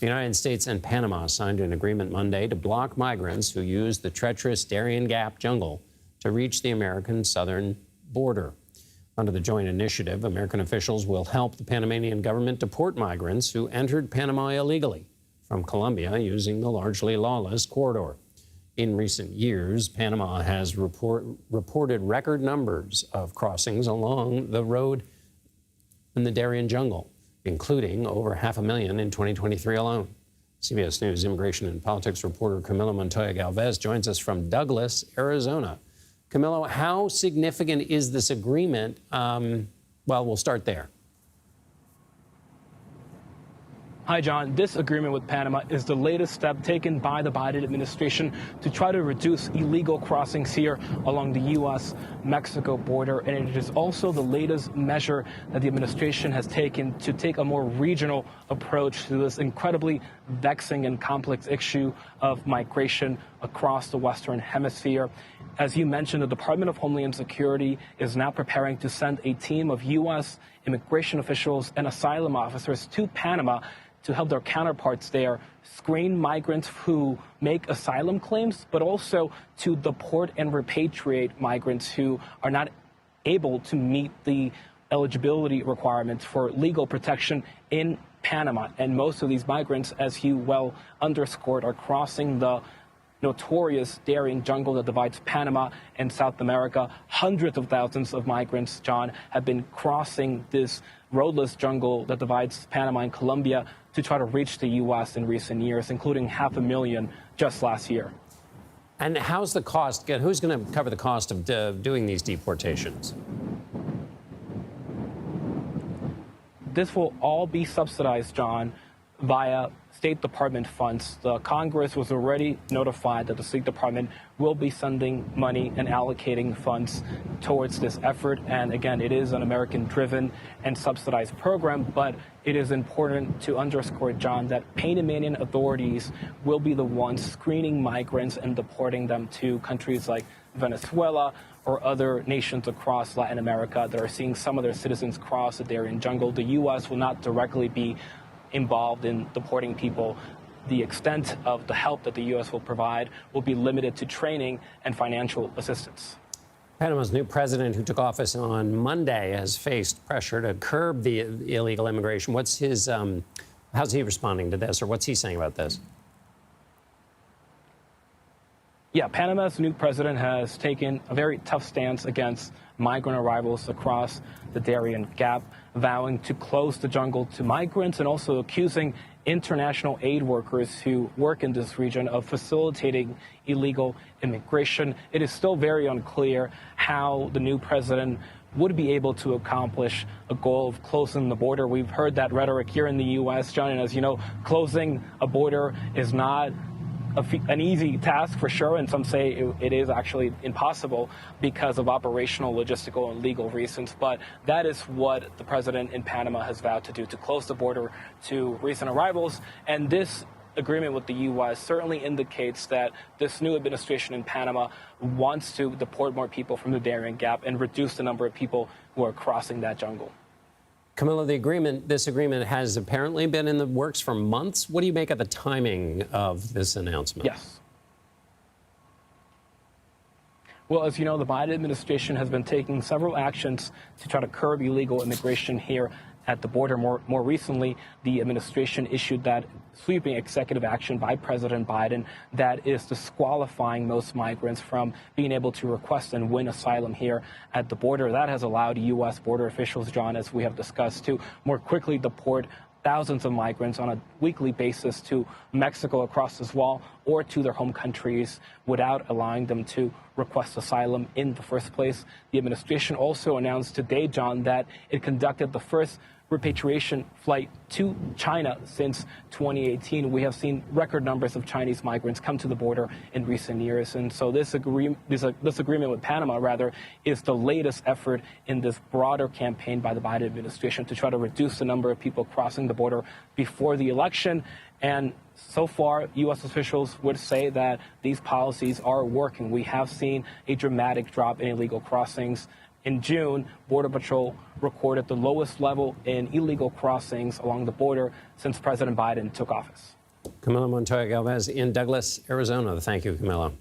The United States and Panama signed an agreement Monday to block migrants who use the treacherous Darién Gap jungle to reach the American southern border. Under the joint initiative, American officials will help the Panamanian government deport migrants who entered Panama illegally from Colombia using the largely lawless corridor. In recent years, Panama has reported record numbers of crossings along the road in the Darien jungle, including over 500,000 in 2023 alone. CBS News immigration and politics reporter Camilo Montoya-Galvez joins us from Douglas, Arizona. Camilo, how significant is this agreement? Well, we'll start there. Hi, John. This agreement with Panama is the latest step taken by the Biden administration to try to reduce illegal crossings here along the U.S.-Mexico border. And it is also the latest measure that the administration has taken to take a more regional approach to this incredibly vexing and complex issue of migration across the Western Hemisphere. As you mentioned, the Department of Homeland Security is now preparing to send a team of U.S. immigration officials and asylum officers to Panama to help their counterparts there screen migrants who make asylum claims, but also to deport and repatriate migrants who are not able to meet the eligibility requirements for legal protection in Panama. And most of these migrants, as you well underscored, are crossing the notorious Darien jungle that divides Panama and South America. Hundreds of thousands of migrants, John, have been crossing this roadless jungle that divides Panama and Colombia to try to reach the U.S. in recent years, including 500,000 just last year. And how's the cost? Who's going to cover the cost of doing these deportations? This will all be subsidized, John, via State Department funds. The Congress was already notified that the State Department will be sending money and allocating funds towards this effort. And again, it is an American-driven and subsidized program, but it is important to underscore, John, that Panamanian authorities will be the ones screening migrants and deporting them to countries like Venezuela or other nations across Latin America that are seeing some of their citizens cross the Darien jungle. The U.S. will not directly be involved in deporting people. The extent of the help that the U.S. will provide will be limited to training and financial assistance. Panama's new president, who took office on Monday, has faced pressure to curb the illegal immigration. What's his, how's he responding to this, or what's he saying about this? Yeah, Panama's new president has taken a very tough stance against migrant arrivals across the Darién Gap, vowing to close the jungle to migrants and also accusing international aid workers who work in this region of facilitating illegal immigration. It is still very unclear how the new president would be able to accomplish a goal of closing the border. We've heard that rhetoric here in the U.S., John, and as you know, closing a border is not an easy task for sure, and some say it is actually impossible because of operational, logistical, and legal reasons. But that is what the president in Panama has vowed to do, to close the border to recent arrivals. And this agreement with the U.S. certainly indicates that this new administration in Panama wants to deport more people from the Darién Gap and reduce the number of people who are crossing that jungle. Camilo, this agreement has apparently been in the works for months. What do you make of the timing of this announcement? Yes. Well, as you know, the Biden administration has been taking several actions to try to curb illegal immigration here at the border. More recently, the administration issued that sweeping executive action by President Biden that is disqualifying most migrants from being able to request and win asylum here at the border. That has allowed U.S. border officials, John, as we have discussed, to more quickly deport thousands of migrants on a weekly basis to Mexico across this wall or to their home countries without allowing them to request asylum in the first place. The administration also announced today, John, that it conducted the first repatriation flight to China since 2018. We have seen record numbers of Chinese migrants come to the border in recent years. And so this agreement with Panama, rather, is the latest effort in this broader campaign by the Biden administration to try to reduce the number of people crossing the border before the election. And so far, U.S. officials would say that these policies are working. We have seen a dramatic drop in illegal crossings In June, Border Patrol recorded the lowest level in illegal crossings along the border since President Biden took office. Camilo Montoya-Galvez in Douglas, Arizona. Thank you, Camilo.